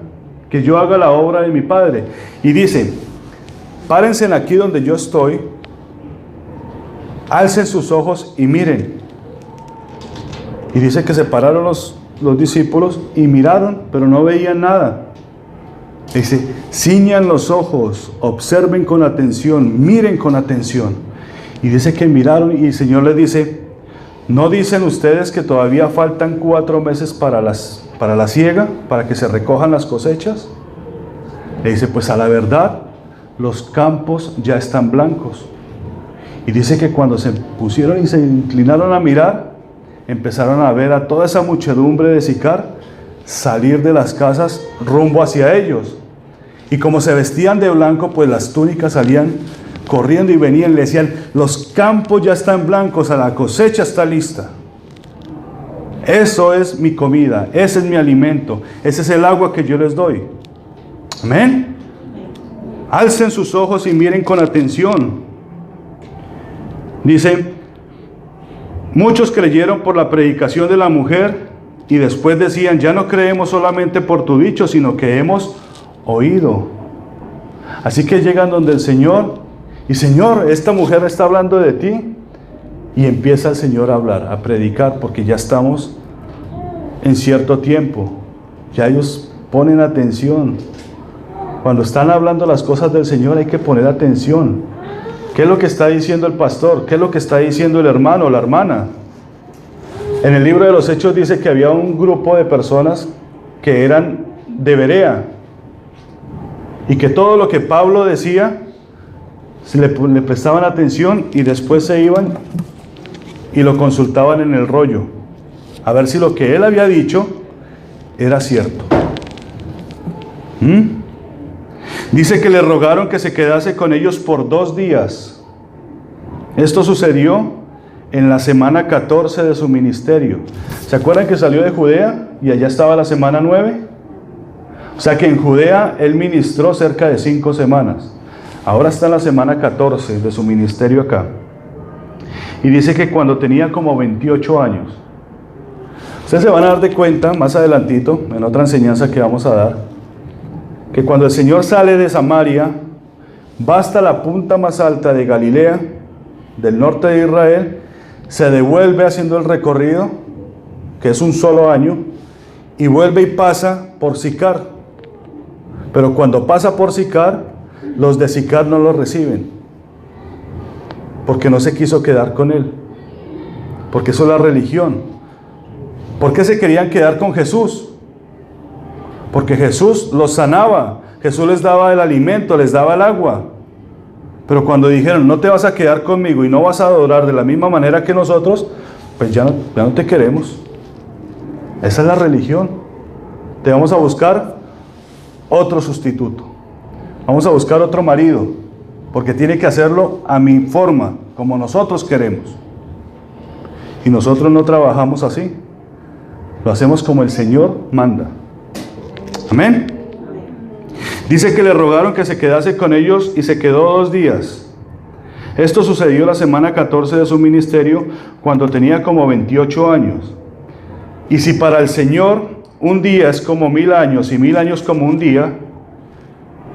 que yo haga la obra de mi Padre. Y dice: párense aquí donde yo estoy, alcen sus ojos y miren. Y dice que se pararon los discípulos y miraron, pero no veían nada. Dice: ciñan los ojos, observen con atención, miren con atención. Y dice que miraron, y el Señor les dice: ¿no dicen ustedes que todavía faltan 4 meses para la siega, para que se recojan las cosechas? Le dice: pues a la verdad, los campos ya están blancos. Y dice que cuando se pusieron y se inclinaron a mirar, empezaron a ver a toda esa muchedumbre de Sicar salir de las casas rumbo hacia ellos. Y como se vestían de blanco, pues las túnicas salían corriendo y venían, le decían: los campos ya están blancos, a la cosecha está lista. Eso es mi comida, ese es mi alimento, ese es el agua que yo les doy. Amén. Alcen sus ojos y miren con atención. Dice: muchos creyeron por la predicación de la mujer, y después decían: ya no creemos solamente por tu dicho, sino que hemos oído. Así que llegan donde el Señor, y: Señor, esta mujer está hablando de ti. Y empieza el Señor a hablar, a predicar, porque ya estamos en cierto tiempo. Ya ellos ponen atención. Cuando están hablando las cosas del Señor hay que poner atención. ¿Qué es lo que está diciendo el pastor? ¿Qué es lo que está diciendo el hermano o la hermana? En el libro de los Hechos dice que había un grupo de personas que eran de Berea, y que todo lo que Pablo decía le prestaban atención, y después se iban y lo consultaban en el rollo a ver si lo que él había dicho era cierto. Dice que le rogaron que se quedase con ellos por 2 días. Esto sucedió en la semana 14 de su ministerio. ¿Se acuerdan que salió de Judea y allá estaba la semana 9? O sea que en Judea él ministró cerca de 5 semanas. Ahora está en la semana 14 de su ministerio acá. Y dice que cuando tenía como 28 años. Ustedes se van a dar de cuenta más adelantito, en otra enseñanza que vamos a dar, que cuando el Señor sale de Samaria, va hasta la punta más alta de Galilea, del norte de Israel, se devuelve haciendo el recorrido, que es un solo año, y vuelve y pasa por Sicar. Pero cuando pasa por Sicar, los de Sicar no lo reciben, porque no se quiso quedar con él, porque eso es la religión. ¿Por qué se querían quedar con Jesús? Porque Jesús los sanaba, Jesús les daba el alimento, les daba el agua. Pero cuando dijeron, no te vas a quedar conmigo y no vas a adorar de la misma manera que nosotros, pues ya no te queremos. Esa es la religión. Te vamos a buscar otro sustituto. Vamos a buscar otro marido, porque tiene que hacerlo a mi forma, como nosotros queremos. Y nosotros no trabajamos así. Lo hacemos como el Señor manda. Amén. Dice que le rogaron que se quedase con ellos y se quedó 2 días. Esto sucedió la semana 14 de su ministerio, cuando tenía como 28 años. Y si para el Señor un día es como 1000 años y 1000 años como un día,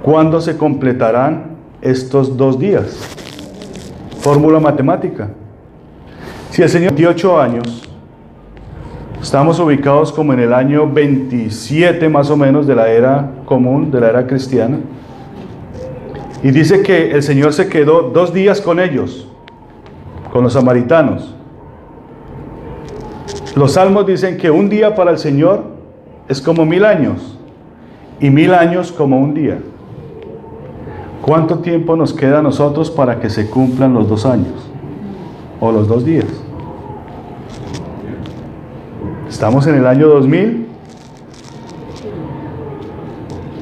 ¿cuándo se completarán estos 2 días? Fórmula matemática. Si el Señor 28 años, estamos ubicados como en el año 27 más o menos de la era común, de la era cristiana. Y dice que el Señor se quedó 2 días con ellos, con los samaritanos. Los salmos dicen que un día para el Señor es como 1000 años y 1000 años como un día. ¿Cuánto tiempo nos queda a nosotros para que se cumplan los 2 años o los 2 días? Estamos en el año 2000.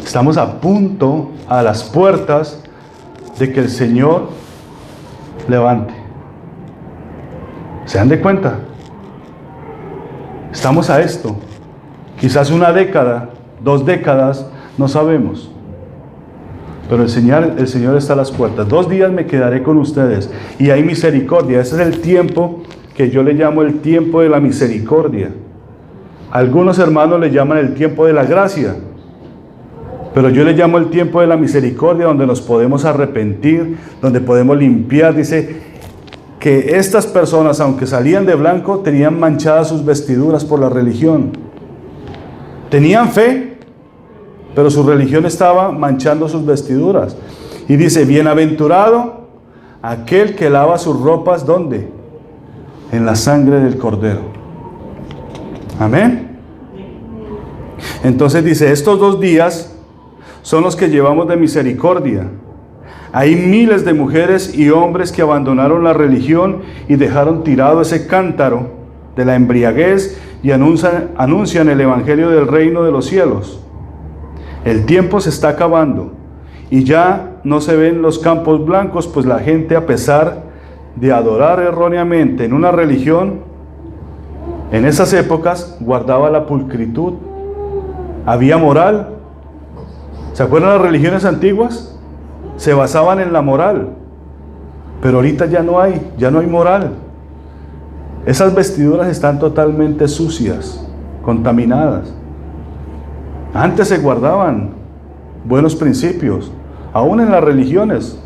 Estamos a punto, a las puertas de que el Señor levante. ¿Se dan de cuenta? Estamos a esto. Quizás 1 década, 2 décadas, no sabemos. Pero el Señor está a las puertas. 2 días me quedaré con ustedes y hay misericordia. Ese es el tiempo que yo le llamo el tiempo de la misericordia. Algunos hermanos le llaman el tiempo de la gracia, pero yo le llamo el tiempo de la misericordia, donde nos podemos arrepentir, donde podemos limpiar. Dice que estas personas, aunque salían de blanco, tenían manchadas sus vestiduras por la religión. Tenían fe, pero su religión estaba manchando sus vestiduras. Y dice, bienaventurado aquel que lava sus ropas, ¿dónde? En la sangre del Cordero. Amén. Entonces dice, estos 2 días son los que llevamos de misericordia. Hay miles de mujeres y hombres que abandonaron la religión y dejaron tirado ese cántaro de la embriaguez y anuncian el evangelio del reino de los cielos. El tiempo se está acabando y ya no se ven los campos blancos, pues la gente, a pesar de adorar erróneamente en una religión, en esas épocas guardaba la pulcritud, había moral. ¿Se acuerdan las religiones antiguas? Se basaban en la moral, pero ahorita ya no hay moral. Esas vestiduras están totalmente sucias, contaminadas. Antes se guardaban buenos principios, aún en las religiones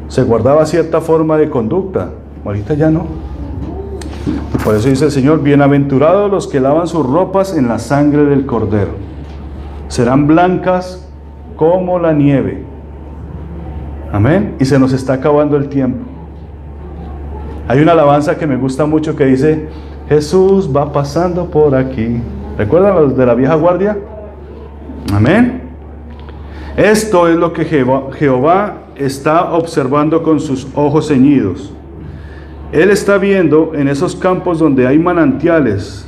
se guardaba cierta forma de conducta, ahorita ya no. Por eso dice el Señor, bienaventurados los que lavan sus ropas en la sangre del Cordero, serán blancas como la nieve. Amén. Y se nos está acabando el tiempo. Hay una alabanza que me gusta mucho que dice, Jesús va pasando por aquí. ¿Recuerdan los de la vieja guardia? Amén. Esto es lo que Jehová está observando con sus ojos ceñidos. Él está viendo en esos campos donde hay manantiales,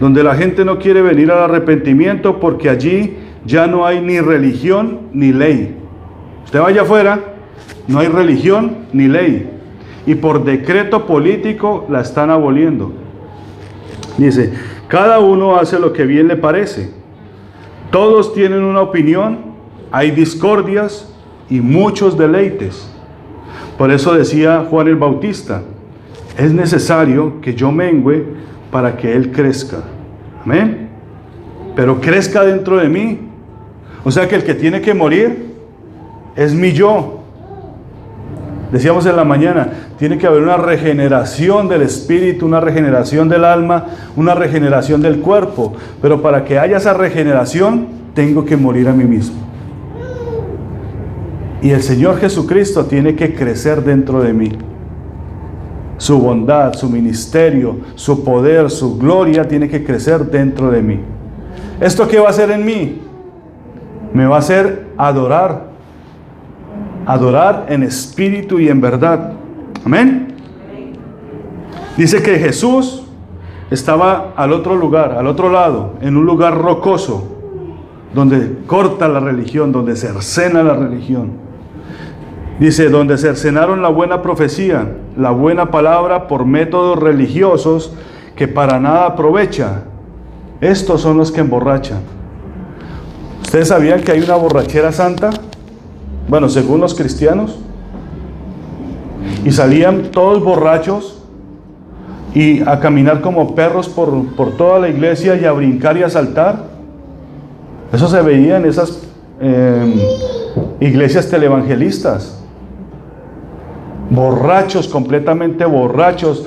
donde la gente no quiere venir al arrepentimiento, porque allí ya no hay ni religión ni ley. Usted vaya afuera, no hay religión ni ley, y por decreto político la están aboliendo. Dice, cada uno hace lo que bien le parece, todos tienen una opinión, hay discordias y muchos deleites. Por eso decía Juan el Bautista, es necesario que yo mengüe para que Él crezca. Amén. Pero crezca dentro de mí. O sea que el que tiene que morir es mi yo. Decíamos en la mañana, tiene que haber una regeneración del espíritu, una regeneración del alma, una regeneración del cuerpo. Pero para que haya esa regeneración, tengo que morir a mí mismo. Y el Señor Jesucristo tiene que crecer dentro de mí. Su bondad, su ministerio, su poder, su gloria tiene que crecer dentro de mí. ¿Esto qué va a hacer en mí? Me va a hacer adorar. Adorar en espíritu y en verdad. Amén. Dice que Jesús estaba al otro lugar, al otro lado, en un lugar rocoso, donde corta la religión, donde cercena la religión. Dice, donde cercenaron la buena profecía, la buena palabra por métodos religiosos que para nada aprovecha. Estos son los que emborrachan. ¿Ustedes sabían que hay una borrachera santa? Bueno, según los cristianos. Y salían todos borrachos y a caminar como perros por toda la iglesia y a brincar y a saltar. Eso se veía en esas iglesias televangelistas. Borrachos, completamente borrachos,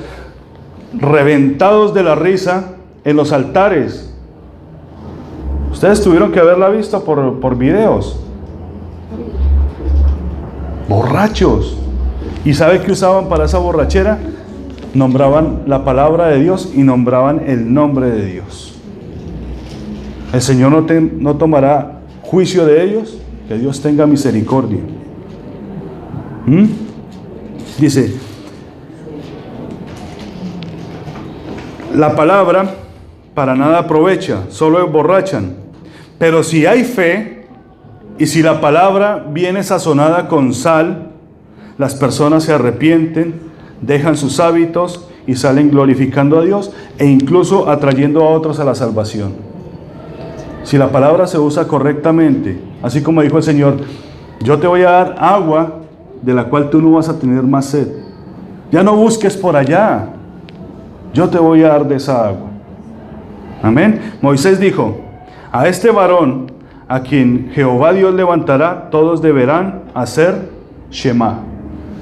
reventados de la risa en los altares. Ustedes tuvieron que haberla visto por videos. Borrachos. ¿Y sabe qué usaban para esa borrachera? Nombraban la palabra de Dios y nombraban el nombre de Dios. El Señor no tomará juicio de ellos. Que Dios tenga misericordia. Dice, la palabra para nada aprovecha, solo emborrachan. Pero si hay fe y si la palabra viene sazonada con sal, las personas se arrepienten, dejan sus hábitos y salen glorificando a Dios e incluso atrayendo a otros a la salvación. Si la palabra se usa correctamente, así como dijo el Señor, yo te voy a dar agua de la cual tú no vas a tener más sed. Ya no busques por allá, yo te voy a dar de esa agua. Amén. Moisés dijo, a este varón a quien Jehová Dios levantará, todos deberán hacer Shema,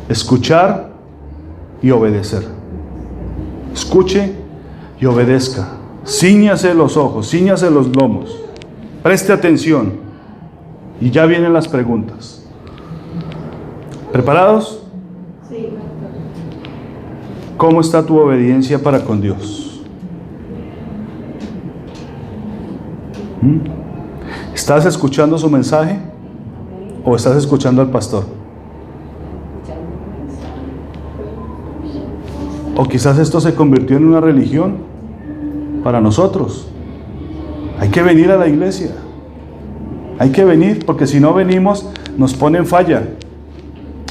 escuchar y obedecer. Escuche y obedezca. Cíñase los ojos, cíñase los lomos, preste atención. Y ya vienen las preguntas. ¿Preparados? Sí. ¿Cómo está tu obediencia para con Dios? ¿Estás escuchando su mensaje o estás escuchando al pastor? O quizás esto se convirtió en una religión para nosotros. Hay que venir a la iglesia. Hay que venir, porque si no venimos nos ponen falla.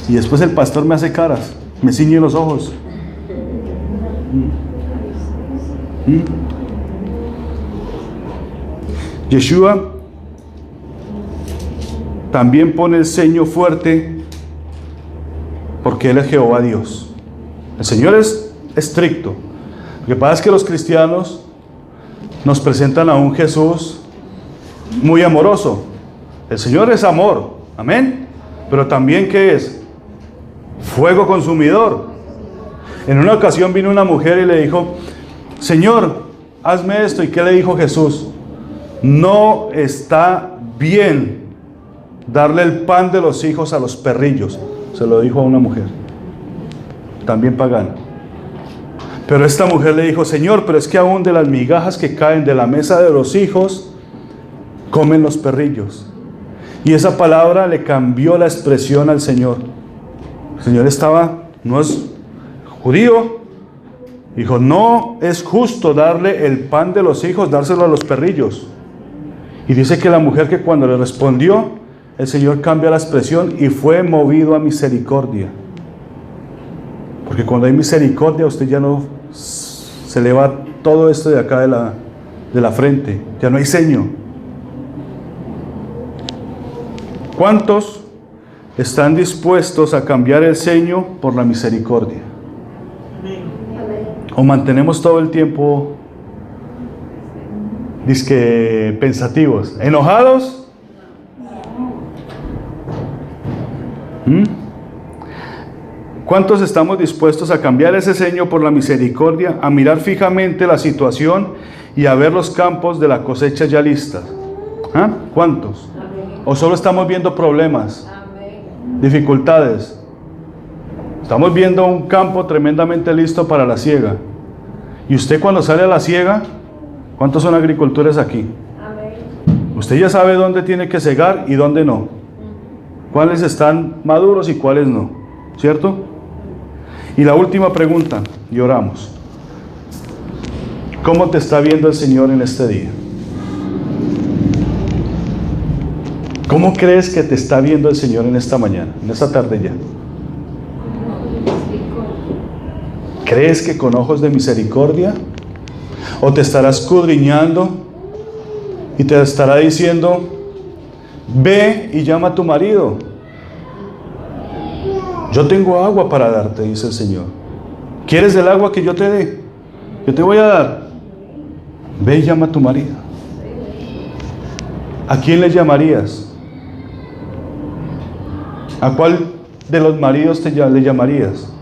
Y después el pastor me hace caras, me ciñe los ojos. Yeshua también pone el ceño fuerte porque Él es Jehová Dios. El Señor es estricto. Lo que pasa es que los cristianos nos presentan a un Jesús muy amoroso. El Señor es amor, amén. Pero también, ¿qué es? Fuego consumidor. En una ocasión vino una mujer y le dijo, Señor, hazme esto. ¿Y qué le dijo Jesús? No está bien darle el pan de los hijos a los perrillos. Se lo dijo a una mujer, también pagana. Pero esta mujer le dijo, Señor, pero es que aún de las migajas que caen de la mesa de los hijos, comen los perrillos. Y esa palabra le cambió la expresión al Señor. El Señor no es judío. Dijo, no es justo darle el pan de los hijos, dárselo a los perrillos. Y dice que la mujer, que cuando le respondió, el Señor cambia la expresión y fue movido a misericordia. Porque cuando hay misericordia, usted ya no se le va todo esto de acá de la frente. Ya no hay ceño. ¿Cuántos están dispuestos a cambiar el ceño por la misericordia? ¿O mantenemos todo el tiempo dizque pensativos, enojados? ¿Cuántos estamos dispuestos a cambiar ese ceño por la misericordia, a mirar fijamente la situación y a ver los campos de la cosecha ya listas? ¿Ah? ¿Cuántos? ¿O solo estamos viendo problemas, dificultades? Estamos viendo un campo tremendamente listo para la siega. Y usted cuando sale a la siega, ¿cuántos son agricultores aquí? Usted ya sabe dónde tiene que segar y dónde no. Cuáles están maduros y cuáles no. ¿Cierto? Y la última pregunta, y oramos. ¿Cómo te está viendo el Señor en este día? ¿Cómo crees que te está viendo el Señor en esta mañana, en esta tarde ya? ¿Crees que con ojos de misericordia? ¿O te estará escudriñando y te estará diciendo, ve y llama a tu marido? Yo tengo agua para darte, dice el Señor. ¿Quieres del agua que yo te dé? Yo te voy a dar. Ve y llama a tu marido. ¿A quién le llamarías? ¿A cuál de los maridos le llamarías?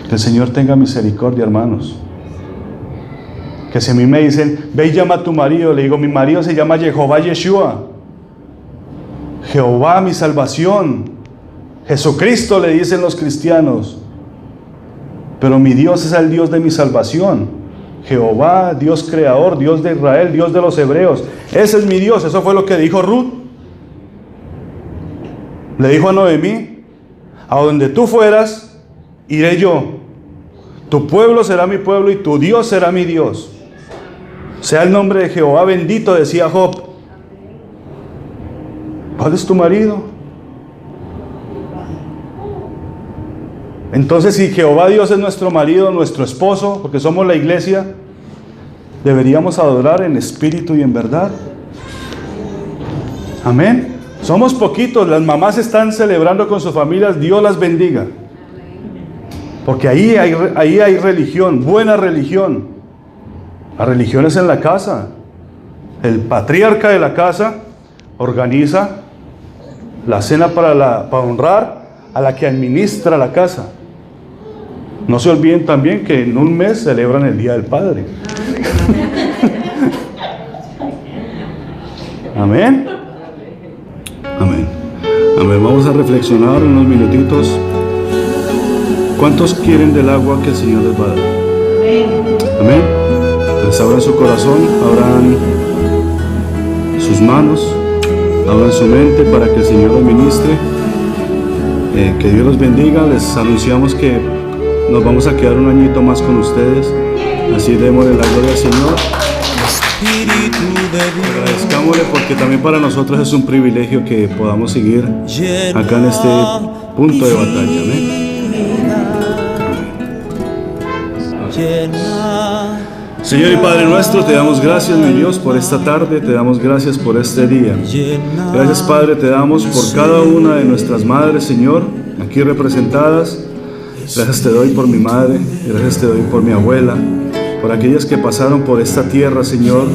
Que el Señor tenga misericordia, hermanos. Que si a mí me dicen, ve y llama a tu marido, le digo, mi marido se llama Jehová Yeshua. Jehová mi salvación. Jesucristo le dicen los cristianos. Pero mi Dios es el Dios de mi salvación. Jehová, Dios creador, Dios de Israel, Dios de los hebreos. Ese es mi Dios. Eso fue lo que dijo Ruth. Le dijo a Noemí, a donde tú fueras, iré yo. Tu pueblo será mi pueblo y tu Dios será mi Dios. Sea el nombre de Jehová bendito, decía Job. ¿Cuál es tu marido? Entonces, si Jehová Dios es nuestro marido, nuestro esposo, porque somos la iglesia, deberíamos adorar en espíritu y en verdad. Amén. Somos poquitos, las mamás están celebrando con sus familias, Dios las bendiga. Porque ahí hay religión, buena religión. La religión es en la casa. El patriarca de la casa organiza la cena para honrar a la que administra la casa. No se olviden también que en un mes celebran el Día del Padre. Amén. Amén. Amén. Vamos a reflexionar unos minutitos. ¿Cuántos quieren del agua que el Señor les va a dar? Amén. Entonces abran su corazón, abran sus manos, abran su mente para que el Señor los ministre. Que Dios los bendiga. Les anunciamos que nos vamos a quedar un añito más con ustedes. Así démosle la gloria al Señor. Agradezcámosle porque también para nosotros es un privilegio que podamos seguir acá en este punto de batalla. Amén. Señor y Padre nuestro, te damos gracias, mi Dios, por esta tarde, te damos gracias por este día. Gracias, Padre, te damos por cada una de nuestras madres, Señor, aquí representadas. Gracias te doy por mi madre, gracias te doy por mi abuela, por aquellas que pasaron por esta tierra, Señor,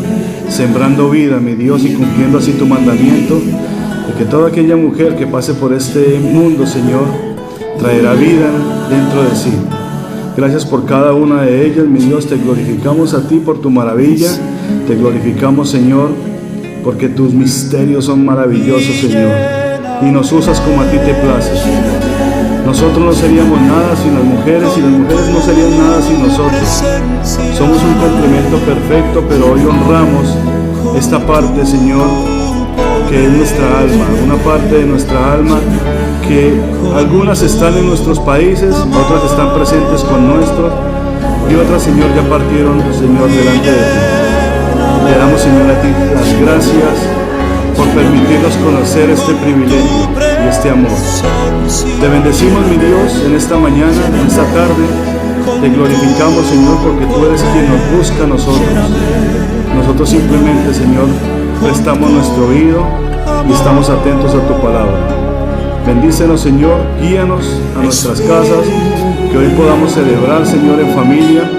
sembrando vida, mi Dios, y cumpliendo así tu mandamiento, de que toda aquella mujer que pase por este mundo, Señor, traerá vida dentro de sí. Gracias por cada una de ellas, mi Dios, te glorificamos a ti por tu maravilla, te glorificamos, Señor, porque tus misterios son maravillosos, Señor, y nos usas como a ti te place. Nosotros no seríamos nada sin las mujeres y las mujeres no serían nada sin nosotros. Somos un complemento perfecto, pero hoy honramos esta parte, Señor, que es nuestra alma, una parte de nuestra alma que algunas están en nuestros países, otras están presentes con nuestros y otras, Señor, ya partieron, Señor, delante de ti. Le damos, Señor, a ti las gracias por permitirnos conocer este privilegio y este amor. Te bendecimos, mi Dios, en esta mañana, en esta tarde. Te glorificamos, Señor, porque tú eres quien nos busca a nosotros. Nosotros simplemente, Señor, prestamos nuestro oído y estamos atentos a tu palabra. Bendícenos, Señor, guíanos a nuestras casas, que hoy podamos celebrar, Señor, en familia,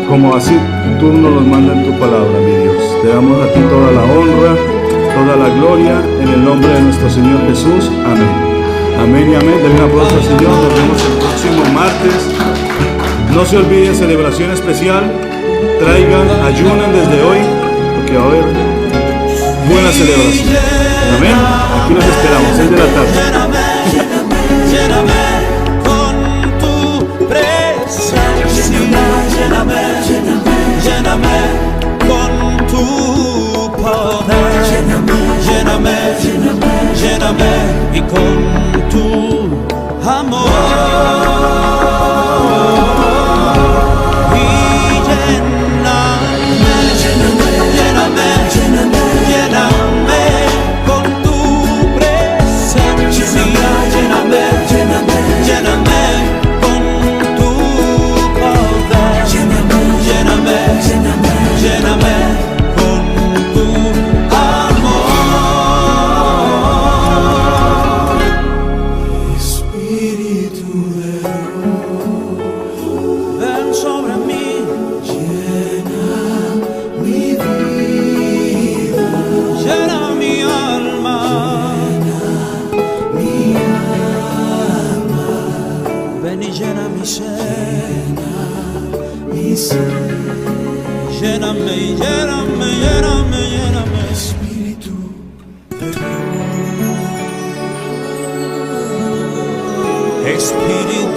como así tú nos los mandas en tu palabra, mi Dios. Te damos a ti toda la honra, toda la gloria en el nombre de nuestro Señor Jesús. Amén. Amén y amén. Den un aplauso al Señor. Nos vemos el próximo martes. No se olviden, celebración especial. Traigan, ayunen desde hoy, porque va a haber buena celebración. Amén. Aquí los esperamos, 6 de la tarde. Lléname con tu presencia, lléname con tu poder, lléname y con tu amor. Y lléname con tu presencia, lléname con tu poder, lléname con tu amor. Espíritu de Dios, ven sobre mí, llena mi vida, llena mi alma, ven y llena mi ser, lléname, Espíritu de Dios, Espíritu